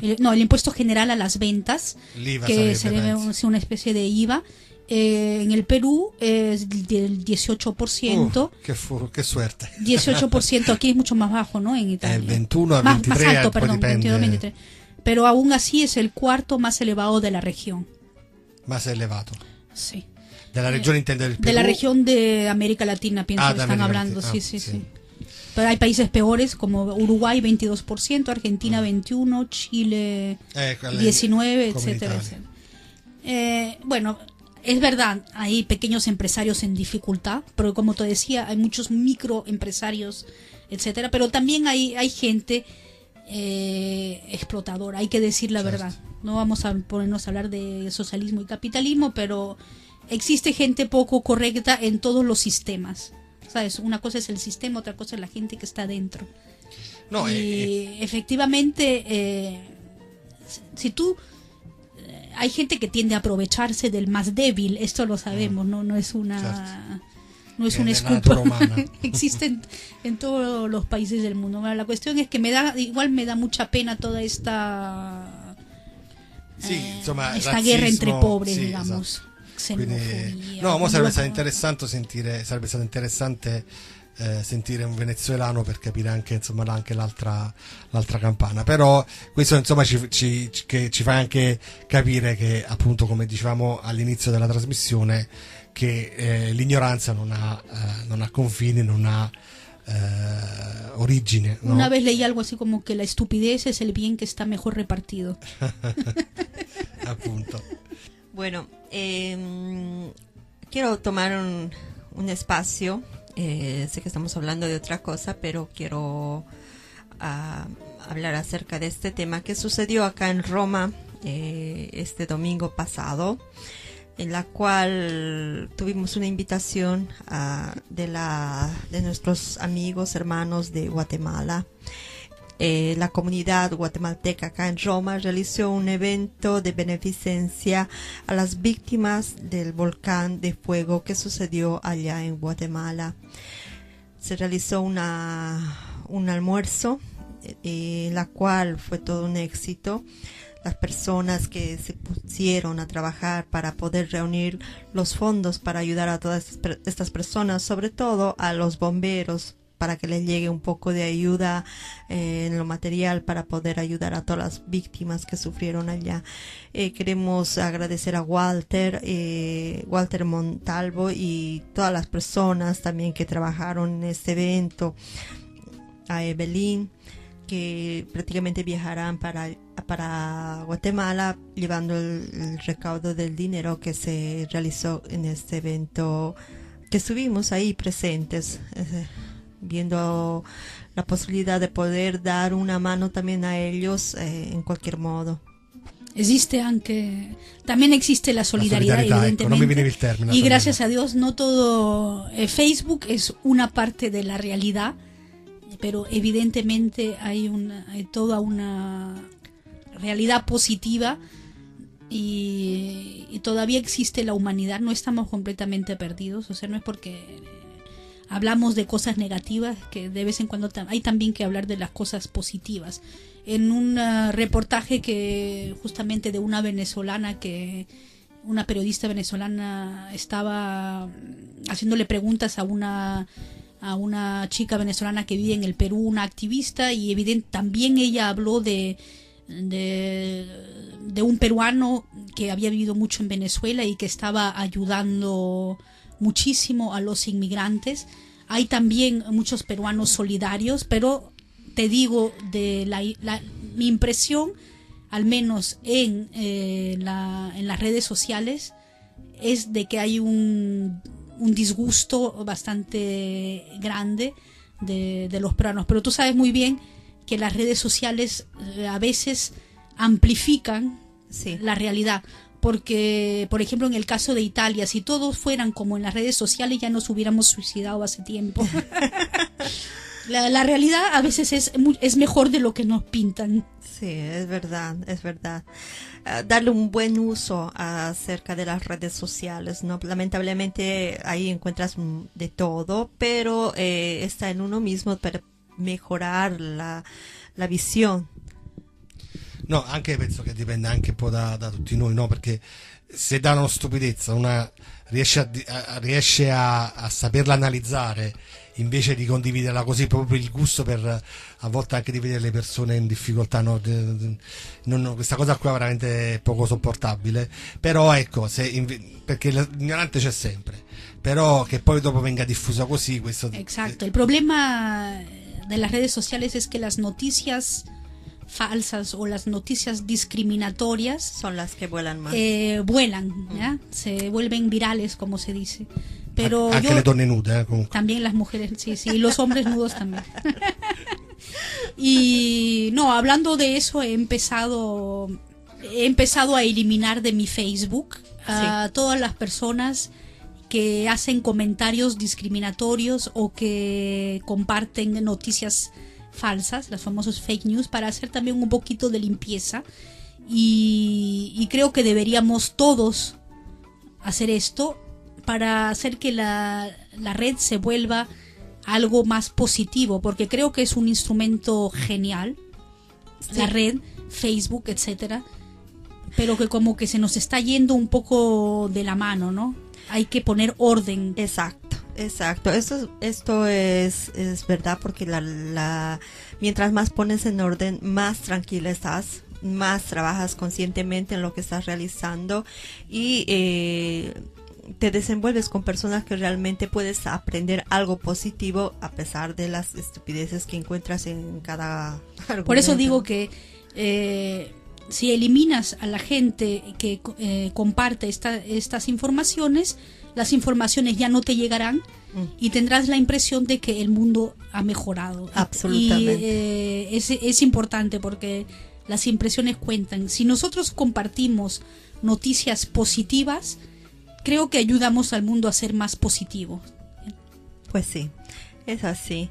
el impuesto general a las ventas, que sería una especie de IVA, en el Perú es del 18%. Qué suerte. 18%, aquí es mucho más bajo, ¿no? En Italia. El 21 a 23, más alto, perdón, dipende. 22 a 23. Pero aún así es el cuarto más elevado de la región. Más elevado. Sí. De la región intende del Perú. De la región de América Latina, pienso que están hablando, sí. Pero hay países peores como Uruguay 22%, Argentina 21%, Chile 19%, etcétera, etcétera. Bueno, es verdad, hay pequeños empresarios en dificultad, pero como te decía, hay muchos microempresarios, etcétera, pero también hay gente explotadora, hay que decir la verdad. No vamos a ponernos a hablar de socialismo y capitalismo, pero existe gente poco correcta en todos los sistemas. ¿Sabes? Una cosa es el sistema, otra cosa es la gente que está dentro. No, y efectivamente, si tú... hay gente que tiende a aprovecharse del más débil, esto lo sabemos, no es una... No es una excusa. Existe en todos los países del mundo. Bueno, la cuestión es que me da mucha pena toda esta... insomma, esta guerra entre pobres, digamos. Esatto. Quindi, sarebbe stato interessante sentire un venezuelano per capire anche, insomma, anche l'altra campana, però questo insomma ci fa anche capire che, appunto, come dicevamo all'inizio della trasmissione, che l'ignoranza non ha confini, non ha origine, ¿no? Una vez leí algo así como que la estupidez es el bien que está mejor repartido. Appunto. Bueno, quiero tomar un espacio, sé que estamos hablando de otra cosa, pero quiero hablar acerca de este tema que sucedió acá en Roma este domingo pasado, en la cual tuvimos una invitación de nuestros amigos, hermanos de Guatemala. La comunidad guatemalteca acá en Roma realizó un evento de beneficencia a las víctimas del volcán de fuego que sucedió allá en Guatemala. Se realizó un almuerzo, la cual fue todo un éxito. Las personas que se pusieron a trabajar para poder reunir los fondos para ayudar a todas estas personas, sobre todo a los bomberos, para que les llegue un poco de ayuda en lo material para poder ayudar a todas las víctimas que sufrieron allá. Queremos agradecer a Walter Montalvo y todas las personas también que trabajaron en este evento, a Evelyn, que prácticamente viajarán para para Guatemala, llevando el recaudo del dinero que se realizó en este evento, que estuvimos ahí presentes, viendo la posibilidad de poder dar una mano también a ellos en cualquier modo. También existe la solidaridad, evidentemente, ecco, non mi veniva il termine, y gracias a Dios no todo Facebook es una parte de la realidad, pero evidentemente hay toda una realidad positiva y todavía existe la humanidad, no estamos completamente perdidos, o sea, no es porque hablamos de cosas negativas que de vez en cuando hay también que hablar de las cosas positivas. En un reportaje que justamente de una periodista venezolana estaba haciéndole preguntas a una chica venezolana que vive en el Perú, una activista, y también ella habló de un peruano que había vivido mucho en Venezuela y que estaba ayudando muchísimo a los inmigrantes. Hay también muchos peruanos solidarios, pero te digo, mi impresión, al menos en las redes sociales, es de que hay un disgusto bastante grande de los peruanos. Pero tú sabes muy bien que las redes sociales a veces amplifican la realidad. Porque, por ejemplo, en el caso de Italia, si todos fueran como en las redes sociales, ya nos hubiéramos suicidado hace tiempo. La realidad a veces es mejor de lo que nos pintan. Sí, es verdad, es verdad. Darle un buen uso acerca de las redes sociales, ¿no? Lamentablemente ahí encuentras de todo, pero está en uno mismo para mejorar la visione. No, anche penso che dipenda anche un po' da tutti noi, no? Perché se da una stupidezza una riesce a saperla analizzare invece di condividerla così, proprio il gusto per a volte anche di vedere le persone in difficoltà, no? Questa cosa qua è veramente poco sopportabile. Però ecco, perché l'ignorante c'è sempre, però che poi dopo venga diffusa così, questo. Exacto, el problema de las redes sociales es que las noticias falsas o las noticias discriminatorias son las que vuelan más. Vuelan, ¿ya? Se vuelven virales, como se dice. Pero anche le donne nude, también las mujeres, sí, y los hombres nudos también. Y no, hablando de eso, he empezado a eliminar de mi Facebook a todas las personas que hacen comentarios discriminatorios o que comparten noticias falsas, las famosas fake news, para hacer también un poquito de limpieza. Y creo que deberíamos todos hacer esto para hacer que la red se vuelva algo más positivo, porque creo que es un instrumento genial, la red, Facebook, etcétera, pero que como que se nos está yendo un poco de la mano, ¿no? Hay que poner orden. Exacto. Esto es verdad, porque mientras más pones en orden, más tranquila estás, más trabajas conscientemente en lo que estás realizando y te desenvuelves con personas que realmente puedes aprender algo positivo a pesar de las estupideces que encuentras en cada argumento. Por eso digo que si eliminas a la gente que comparte estas informaciones, las informaciones ya no te llegarán y tendrás la impresión de que el mundo ha mejorado. Absolutamente. Y es importante porque las impresiones cuentan. Si nosotros compartimos noticias positivas, creo que ayudamos al mundo a ser más positivo. Pues sí, es así.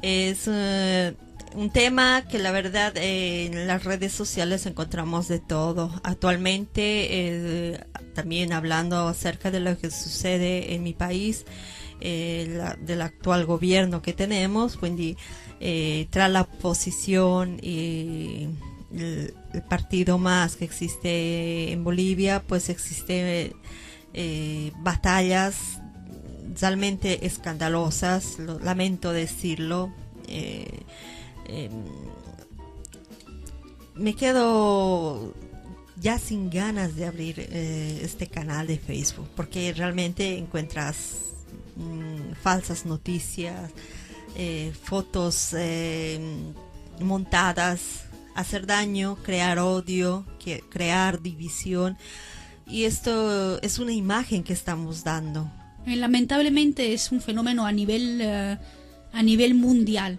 Es un tema que la verdad en las redes sociales encontramos de todo. Actualmente, también hablando acerca de lo que sucede en mi país, del actual gobierno que tenemos, quindi tras la oposición y el partido más que existe en Bolivia, pues existe batallas realmente escandalosas, lamento decirlo. Me quedo ya sin ganas de abrir este canal de Facebook, porque realmente encuentras falsas noticias, fotos montadas, hacer daño, crear odio, crear división. Y esto es una imagen que estamos dando. Lamentablemente es un fenómeno a nivel mundial.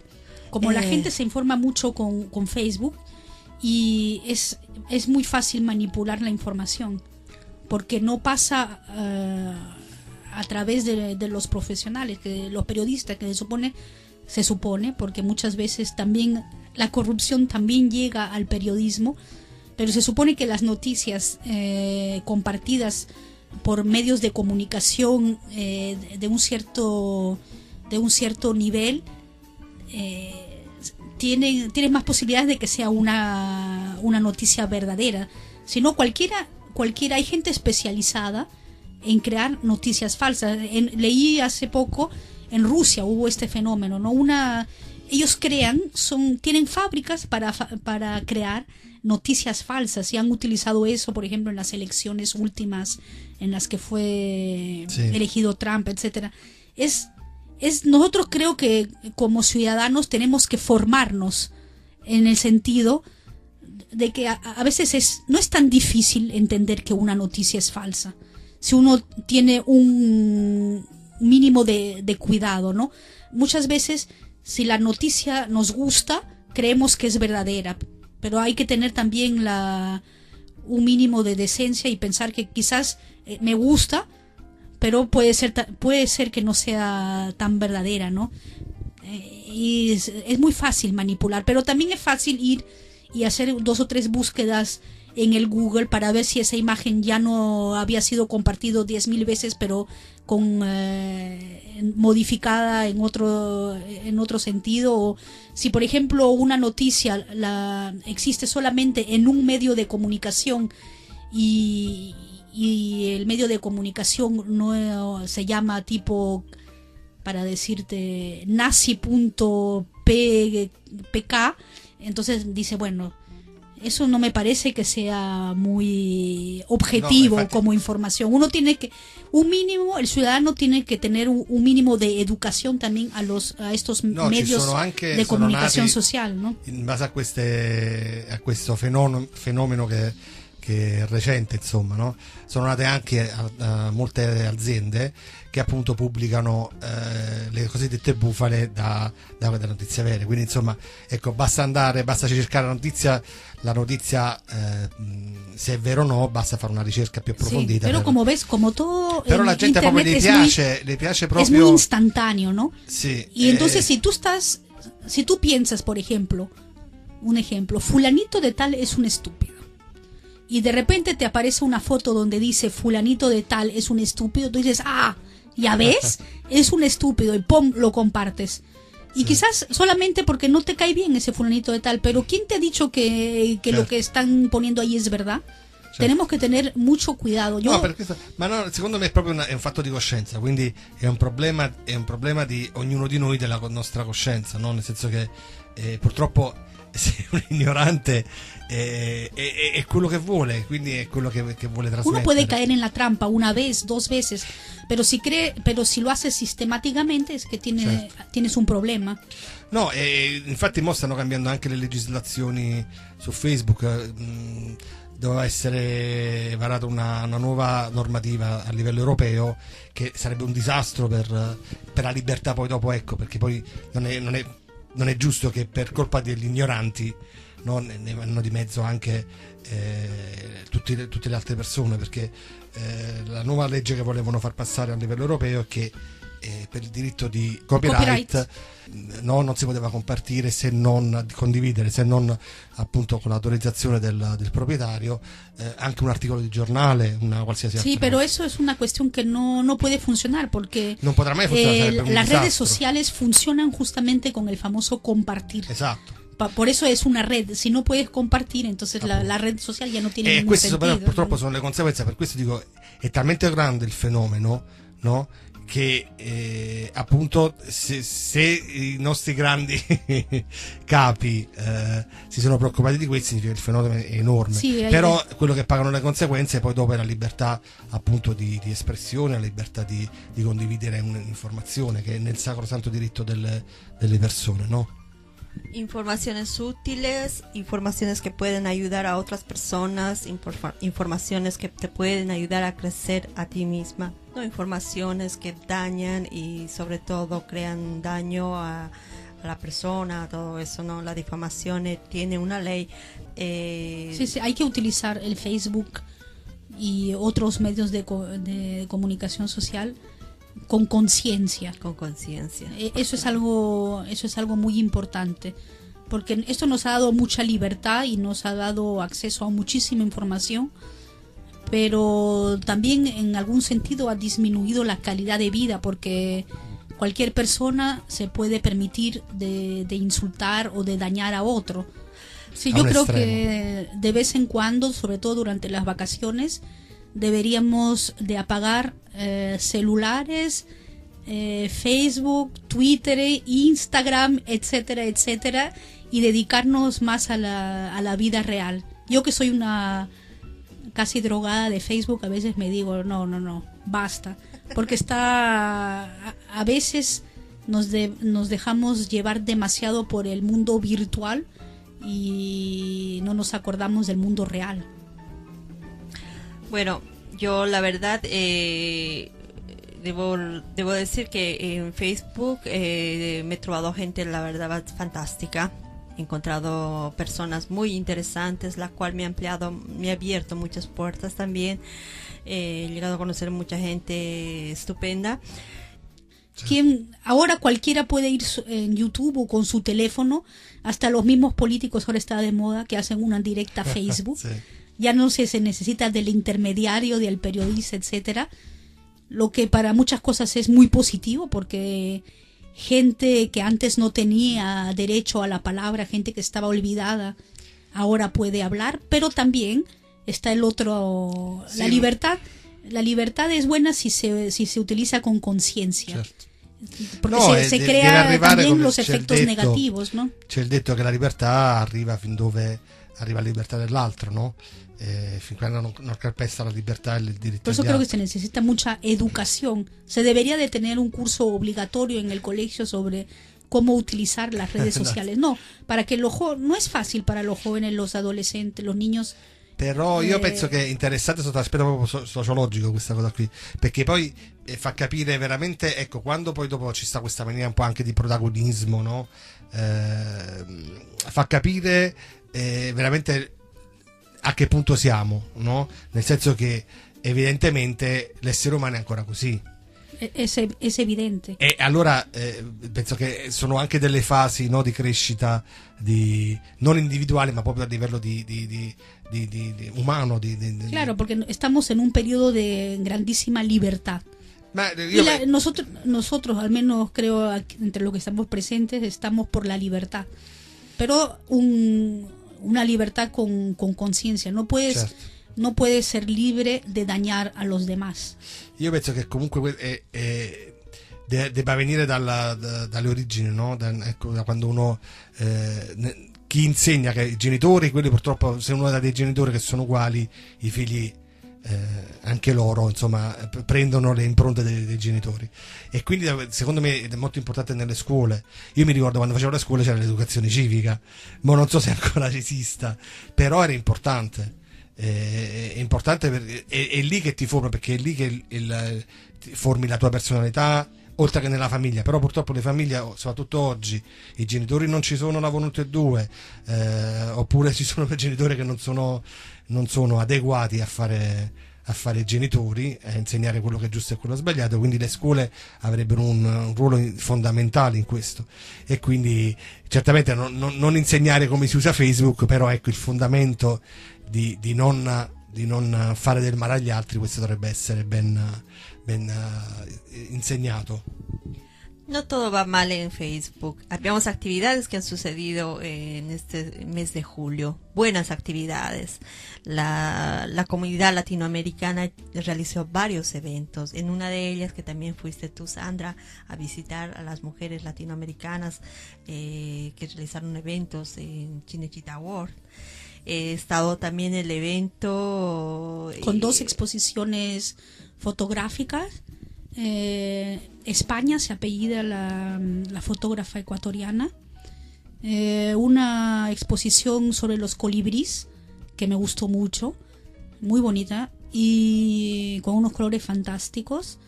Como la gente se informa mucho con Facebook, y es muy fácil manipular la información, porque no pasa a través de los profesionales, los periodistas, que se supone, porque muchas veces también la corrupción también llega al periodismo, pero se supone que las noticias compartidas por medios de comunicación de un cierto nivel tienen más posibilidades de que sea una noticia verdadera. Si no, cualquiera, hay gente especializada en crear noticias falsas. Leí hace poco, en Rusia hubo este fenómeno, ¿no? Ellos tienen fábricas para crear noticias falsas, y han utilizado eso, por ejemplo, en las elecciones últimas en las que fue elegido Trump, etcétera. Nosotros creo que como ciudadanos tenemos que formarnos en el sentido de que a veces no es tan difícil entender que una noticia es falsa, si uno tiene un mínimo de cuidado, ¿no? Muchas veces, si la noticia nos gusta, creemos que es verdadera, pero hay que tener también un mínimo de decencia y pensar que quizás me gusta, pero puede ser que no sea tan verdadera, ¿no? Y es muy fácil manipular, pero también es fácil ir y hacer 2 o 3 búsquedas en el Google para ver si esa imagen ya no había sido compartido 10,000 veces, pero modificada en otro sentido, o si por ejemplo una noticia existe solamente en un medio de comunicación y el medio de comunicación no se llama, tipo, para decirte, nazi.pk, entonces dice, bueno, eso no me parece que sea muy objetivo como información. Uno tiene que, el ciudadano tiene que tener un mínimo de educación también a estos medios de comunicazione social, no? In base a questo fenomeno che è recente, insomma, no? Sono nate anche molte aziende che appunto pubblicano le cosiddette bufale da notizie vere. Quindi insomma, ecco, basta cercare la notizia se è vero o no, basta fare una ricerca più approfondita. Sí, pero como ves, como todo, però la gente proprio le piace proprio, es muy instantáneo, ¿no? Sí. Y entonces si tú piensas, por ejemplo, un ejemplo, fulanito de tal es un estúpido, y de repente te aparece una foto donde dice fulanito de tal es un estúpido, tú dices, ya ves, es un estúpido, y ¡pum!, lo compartes. Y quizás solamente porque no te cae bien ese fulanito de tal, pero ¿quién te ha dicho que lo que están poniendo ahí es verdad? Tenemos que tener mucho cuidado. Secondo me è proprio un fatto di coscienza, quindi è un problema di ognuno di noi, della nostra coscienza, no? Nel senso che purtroppo se un ignorante è quello che vuole, quindi è quello che vuole trasmettere. Uno puede caer en la trampa una vez, 2 veces, pero si lo haces sistemáticamente es que tienes un problema. No, infatti mo stanno cambiando anche le legislazioni su Facebook. Doveva essere varata una nuova normativa a livello europeo, che sarebbe un disastro per la libertà poi dopo, ecco, perché poi non è giusto che per colpa degli ignoranti, no, ne vanno di mezzo anche tutte le altre persone, perché la nuova legge che volevano far passare a livello europeo è che per il diritto di copyright. No, non si poteva compartire, se non condividere, se non appunto con l'autorizzazione del proprietario, anche un articolo di giornale, una qualsiasi altra. Sí, pero eso es una cuestión que no puede funcionar, porque non potrà mai funzionare, las redes sociales funcionan justamente con el famoso compartir. Esatto. Por eso es una red. Si no puedes compartir, entonces la red social ya no tiene ningún sentido. Queste purtroppo sono le conseguenze. Per questo dico, è talmente grande il fenomeno, no, che appunto se i nostri grandi capi si sono preoccupati di questo, significa che il fenomeno è enorme. Sì, però quello che pagano le conseguenze poi dopo è la libertà appunto di espressione, la libertà di condividere un'informazione, che è nel sacrosanto diritto delle persone, no? Informaciones útiles, informaciones que pueden ayudar a otras personas, informaciones que te pueden ayudar a crecer a ti misma, no informaciones que dañan y sobre todo crean daño a la persona, todo eso, ¿no? La difamación tiene una ley. Sí, hay que utilizar el Facebook y otros medios de comunicación social con conciencia. Con conciencia. Eso es algo muy importante, porque esto nos ha dado mucha libertad y nos ha dado acceso a muchísima información, pero también en algún sentido ha disminuido la calidad de vida, porque cualquier persona se puede permitir de insultar o de dañar a otro. Sí, yo creo que de vez en cuando, sobre todo durante las vacaciones, deberíamos de apagar celulares, Facebook, Twitter, Instagram, etcétera, etcétera, y dedicarnos más a la vida real. Yo que soy una casi drogada de Facebook, a veces me digo, no, basta, porque a veces nos dejamos llevar demasiado por el mundo virtual y no nos acordamos del mundo real. Bueno, yo la verdad debo decir que en Facebook me he trovado gente, la verdad, fantástica. He encontrado personas muy interesantes, la cual me ha abierto muchas puertas también. He llegado a conocer mucha gente estupenda. Ahora cualquiera puede ir en YouTube o con su teléfono, hasta los mismos políticos ahora está de moda que hacen una directa a Facebook. Sí. Ya no se necesita del intermediario, del periodista, etcétera, lo que para muchas cosas es muy positivo, porque gente que antes no tenía derecho a la palabra, gente que estaba olvidada, ahora puede hablar, pero también está el otro, sí. La libertad es buena si se utilizza con conciencia. Certo. Perché se crea también los efectos negativos, no? C'è il detto che la libertà arriva fin dove arriva la libertà dell'altro, no? Fin quando non calpesta la libertà e il diritto. Por eso creo que se necesita mucha educación. Se debería de tener un curso obligatorio en el colegio sobre cómo utilizar las redes sociales. No, para que no es fácil para los jóvenes, los adolescentes, los niños. Però io penso che è interessante sotto l'aspetto proprio sociologico questa cosa qui, perché poi fa capire veramente, ecco, quando poi dopo ci sta questa maniera un po' anche di protagonismo, no? Fa capire veramente a che punto siamo, no? Nel senso che evidentemente l'essere umano è ancora così. Es evidente. E allora penso che sono anche delle fasi, no, di crescita non individuale, ma proprio a livello di humano. Claro, porque estamos en un periodo de grandísima libertad. Nosotros, al menos creo, entre los que estamos presentes, estamos por la libertad. Pero una libertad con conciencia. No puedes ser libre de dañar a los demás. Io penso che comunque debba venire dalle origini, no? Da quando uno chi insegna, che i genitori, quelli purtroppo, se uno ha dei genitori che sono uguali, i figli anche loro, insomma, prendono le impronte dei genitori, e quindi secondo me è molto importante nelle scuole. Io mi ricordo quando facevo la scuola c'era l'educazione civica, ma non so se ancora esista, però era importante. È importante perché è lì che ti forma, perché è lì che formi la tua personalità, oltre che nella famiglia. Però purtroppo le famiglie, soprattutto oggi, i genitori non ci sono, lavorano tutti e due, oppure ci sono genitori che non sono adeguati a fare genitori, a insegnare quello che è giusto e quello sbagliato. Quindi le scuole avrebbero un ruolo fondamentale in questo, e quindi certamente non insegnare come si usa Facebook, però ecco, il fondamento di non fare del male agli altri, questo dovrebbe essere ben insegnato. No todo va mal en Facebook. Habíamos actividades que han sucedido en este mes de julio. Buenas actividades. La comunidad latinoamericana realizó varios eventos. En una de ellas, que también fuiste tú, Sandra, a visitar a las mujeres latinoamericanas que realizaron eventos en Cinecittà World. He estado también en el evento con 2 exposiciones fotográficas. España se apellida la fotógrafa ecuatoriana. una exposición sobre los colibríes que me gustó mucho, muy bonita y con unos colores fantásticos,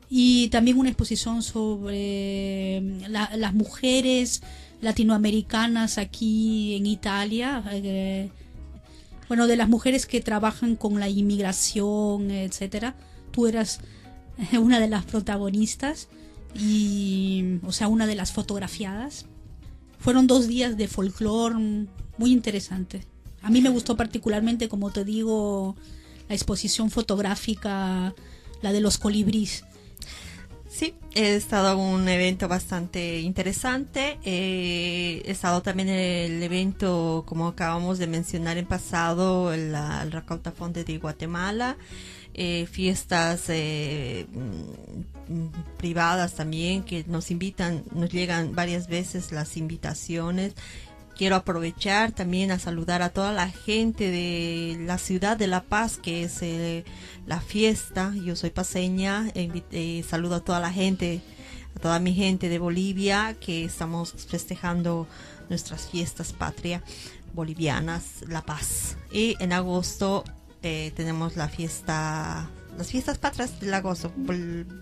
y también una exposición sobre las mujeres latinoamericanas aquí en Italia, bueno, de las mujeres que trabajan con la inmigración, etcétera. Tú eras una de las protagonistas y, o sea, una de las fotografiadas. Fueron 2 días de folclore muy interesante. A mí me gustó particularmente, como te digo, la exposición fotográfica, la de los colibríes. Sí, he estado en un evento bastante interesante. He estado también en el evento, como acabamos de mencionar en pasado, el Recautafonte de Guatemala. Fiestas privadas también que nos invitan, nos llegan varias veces las invitaciones. Quiero aprovechar también a saludar a toda la gente de la ciudad de La Paz, que es la fiesta. Yo soy paseña, saludo a toda la gente, a toda mi gente de Bolivia, que estamos festejando nuestras fiestas patria bolivianas, La Paz. Y en agosto tenemos las fiestas patrias del agosto,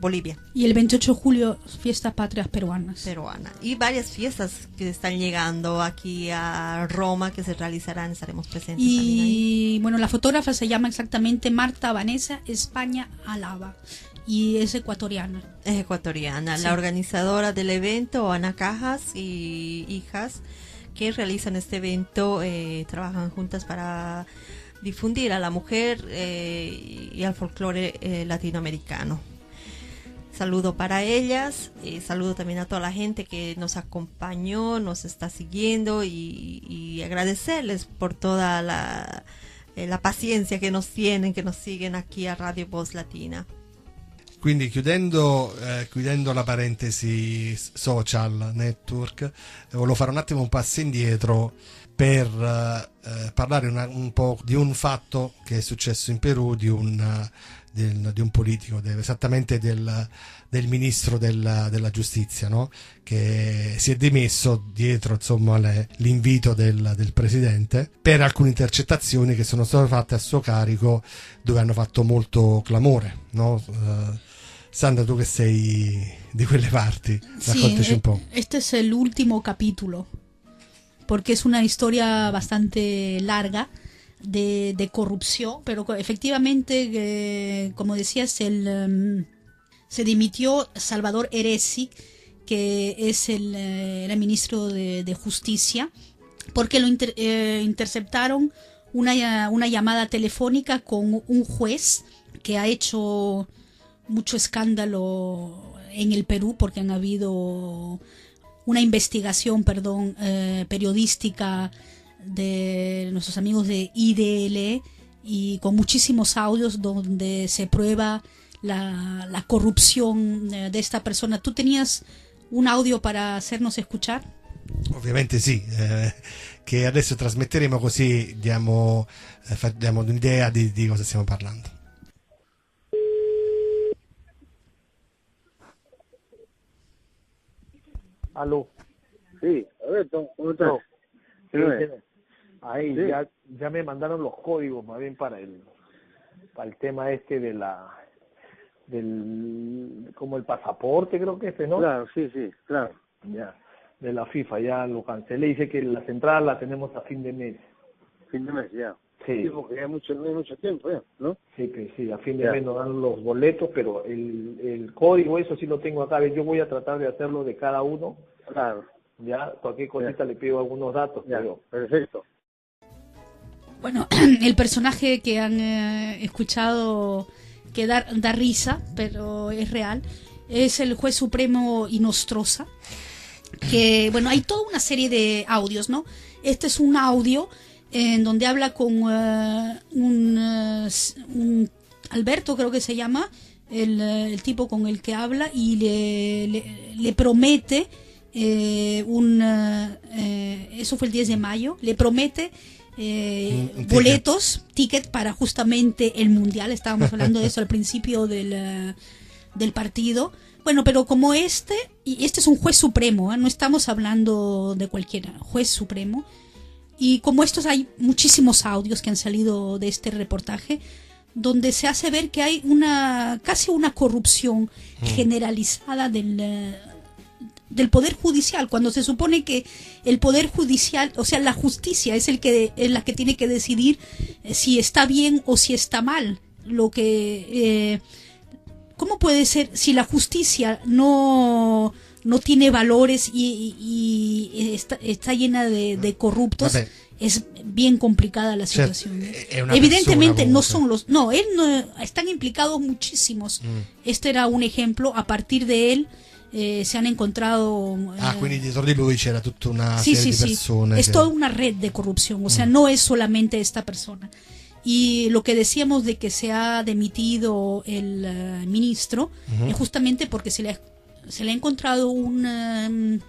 Bolivia. Y el 28 de julio, fiestas patrias peruanas. Y varias fiestas que están llegando aquí a Roma, que se realizarán, estaremos presentes también ahí. Y bueno, la fotógrafa se llama exactamente Marta Vanessa España Alaba y es ecuatoriana. Es ecuatoriana. Sí. La organizadora del evento, Ana Cajas y hijas, que realizan este evento, trabajan juntas para difundir a la mujer y al folclore latinoamericano. Saludo para ellas, saludo también a toda la gente que nos acompañó, nos está siguiendo y agradecerles por toda la paciencia que nos tienen, que nos siguen aquí a Radio Voz Latina. Quindi chiudendo la parentesi social network, volevo fare un attimo un passo indietro per parlare un po' di un fatto che è successo in Perù, di un politico, esattamente del ministro della giustizia, no? Che si è dimesso dietro, insomma, l'invito del presidente per alcune intercettazioni che sono state fatte a suo carico, dove hanno fatto molto clamore, no? Sandra, tu che sei di quelle parti, raccontaci un po'. Este es el último capítulo, porque es una historia bastante larga de corrupción, pero efectivamente, como decías, se dimitió Salvador Heresi, que es el ministro de Justicia, porque lo interceptaron una llamada telefónica con un juez que ha hecho mucho escándalo en el Perú, porque han habido una investigación, periodística de nuestros amigos de IDL y con muchísimos audios donde se prueba la corrupción de esta persona. ¿Tú tenías un audio para hacernos escuchar? Ovviamente sì, che adesso trasmetteremo, così diamo un'idea di cosa stiamo parlando. Aló. Sí, Alberto, ¿cómo estás? No. Sí, Sí. ahí Sí. ya me mandaron los códigos más bien para el tema este del como el pasaporte, creo que ¿no? Claro, sí, claro. Ya, de la FIFA, ya lo cancelé, dice que las entradas las tenemos a fin de mes. Fin de mes, ya. Sí. Sí, porque no hay mucho tiempo ya, ¿no? Sí, que sí, a fin de Ya. mes nos dan los boletos, pero el código, eso sí lo tengo acá. Yo voy a tratar de hacerlo de cada uno. Claro, Ya, cualquier cosita le pido algunos datos, ya, pero perfecto. Bueno, el personaje que han escuchado que da risa, pero es real, es el juez supremo Inostroza, que, bueno, hay toda una serie de audios, ¿no? Este es un audio en donde habla con un Alberto, creo que se llama, el tipo con el que habla, y le promete eso fue el 10 de mayo, le promete ticket. boletos, ticket para justamente el mundial. Estábamos hablando de eso al principio del del partido. Bueno, pero como y este es un juez supremo, no estamos hablando de cualquiera, juez supremo. Y como estos hay muchísimos audios que han salido de este reportaje, donde se hace ver que hay casi una corrupción generalizada del Poder Judicial, cuando se supone que el Poder Judicial, o sea, la justicia es la que tiene que decidir si está bien o si está mal. ¿Cómo puede ser si la justicia no tiene valores y está llena de corruptos? Vabbè. Es bien complicada la situación. È una Evidentemente persona, no comunque. son están implicados muchísimos. Este era un ejemplo. A partir de él se han encontrado quindi dietro di lui c'era tutta una sí, serie sí, di sí. persone. Es che- toda una red de corrupción, o sea, no es solamente esta persona. Y lo que decíamos de que se ha demitido el ministro es justamente porque se le ha encontrado un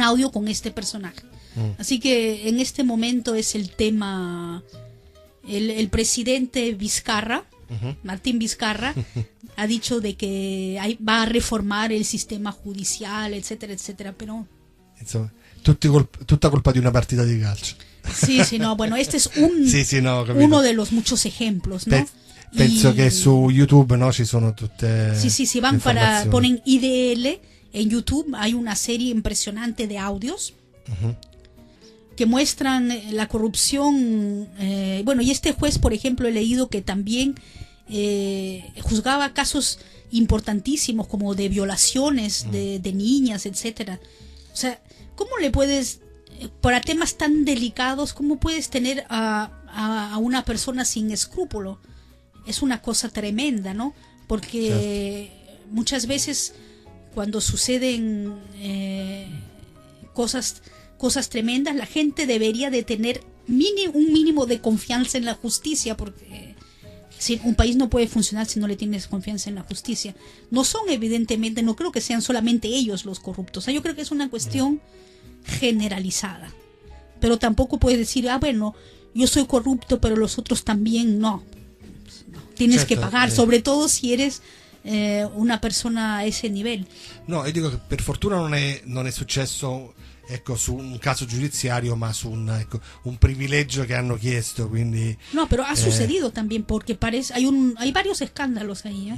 audio con este personaje. Así que en este momento es el tema. El presidente Vizcarra, Martín Vizcarra, ha dicho de que va a reformar el sistema judicial, etcétera, etcétera, pero Insomma, tutta colpa di una partita di calcio. sí, no, bueno, este es Sì, no, ho capito. uno de los muchos ejemplos, ¿no? Penso Y- che su YouTube, no, ci sono tutte Sí, si van informazioni. ponen IDL en YouTube, hay una serie impresionante de audios que muestran la corrupción. Bueno, y este juez, por ejemplo, he leído que también juzgaba casos importantísimos como de violaciones de niñas, etcétera. O sea, ¿cómo le puedes, para temas tan delicados, cómo puedes tener a una persona sin escrúpulo? Es una cosa tremenda, ¿no? Porque muchas veces cuando suceden cosas tremendas, la gente debería de tener un mínimo de confianza en la justicia, porque un país no puede funcionar si no le tienes confianza en la justicia. No son, evidentemente, no creo que sean solamente ellos los corruptos. O sea, yo creo que es una cuestión generalizada. Pero tampoco puedes decir, bueno, yo soy corrupto, pero los otros también no. Tienes que pagar, sobre todo si eres una persona a ese nivel. No, io dico che per fortuna non è successo, ecco, su un caso giudiziario, ma su un privilegio che hanno chiesto, quindi No, pero ha sucedido también, porque hay varios escándalos ahí.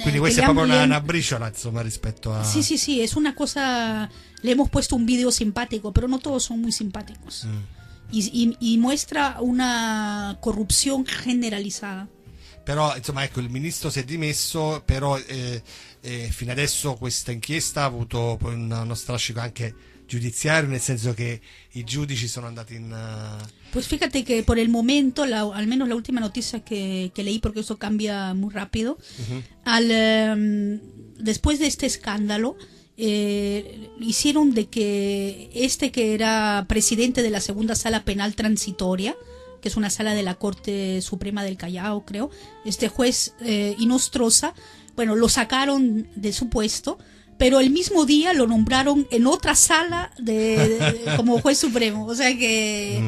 quindi Que questa le è proprio han- una briciola, insomma, rispetto a Sí, es una cosa. Le hemos puesto un video simpático, pero no todos son muy simpáticos. Y muestra una corrupción generalizada. Però insomma, ecco, il ministro si è dimesso, però fino adesso questa inchiesta ha avuto poi uno strascico anche giudiziario, nel senso che i giudici sono andati in Pues fíjate que por el momento, al menos la última noticia que leí, porque eso cambia muy rápido, después de este escándalo, hicieron de que que era presidente de la segunda sala penal transitoria, que es una sala de la Corte Suprema del Callao, creo, este juez Inostroza, bueno, lo sacaron de su puesto, pero el mismo día lo nombraron en otra sala como juez supremo, o sea que...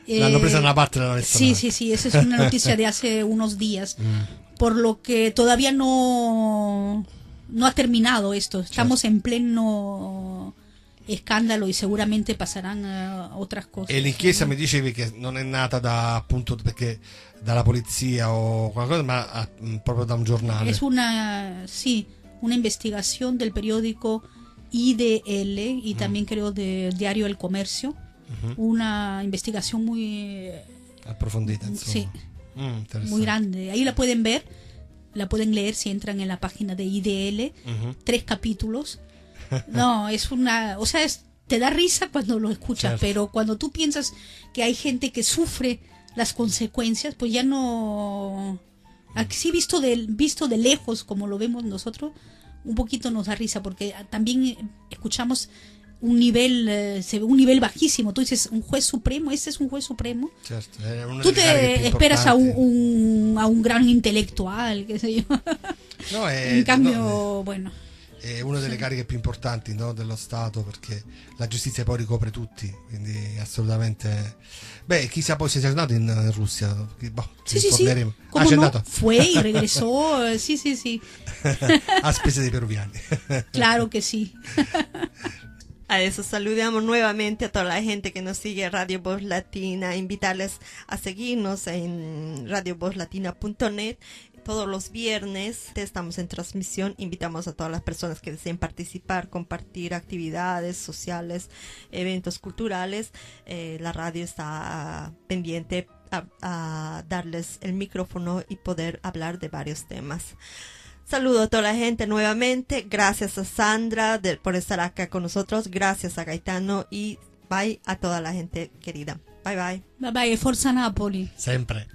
l'hanno presa da una parte della Sí, esa es una noticia de hace unos días, por lo que todavía no ha terminado esto, estamos en pleno escándalo y seguramente pasarán otras cosas. E l'inchiesta mi dicevi che non è nata appunto perché dalla polizia o qualcosa, ma proprio da un giornale. Es una investigación del periódico IDL y también creo del diario El Comercio, una investigación muy Approfondita, insomma. sí, Interessante. muy grande. Ahí la pueden ver, la pueden leer si entran en la página de IDL, 3 capítulos. No, o sea, te da risa cuando lo escuchas, Certo. pero cuando tú piensas que hay gente que sufre las consecuencias, pues ya no. Aquí visto de lejos, como lo vemos nosotros, un poquito nos da risa, porque también escuchamos un nivel bajísimo. Tú dices, un juez supremo, este es un juez supremo. Certo, è uno Tú dei carichi più te esperas a importanti. un gran intelectual, qué sé yo. No, En cambio, no, bueno. è una delle cariche più importanti, no, dello Stato, perché la giustizia poi ricopre tutti, quindi assolutamente. Beh, chissà poi se sei andato in Russia, boh, Sí, ci sí, sí. ricorderemo. ¿Cómo C'è no? andato? Fue y regresó. Sí, sí, sí. A spese dei peruviani. Claro que sí. A eso saludamos nuevamente a toda la gente que nos sigue en Radio Voz Latina, invitarles a seguirnos en radiovozlatina.net. Todos los viernes estamos en transmisión, invitamos a todas las personas que deseen participar, compartir actividades sociales, eventos culturales. La radio está pendiente a darles el micrófono y poder hablar de varios temas. Saludo a toda la gente nuevamente, gracias a Sandra por estar acá con nosotros, gracias a Gaetano y bye a toda la gente querida. Bye bye. Bye bye, Forza Napoli. Sempre.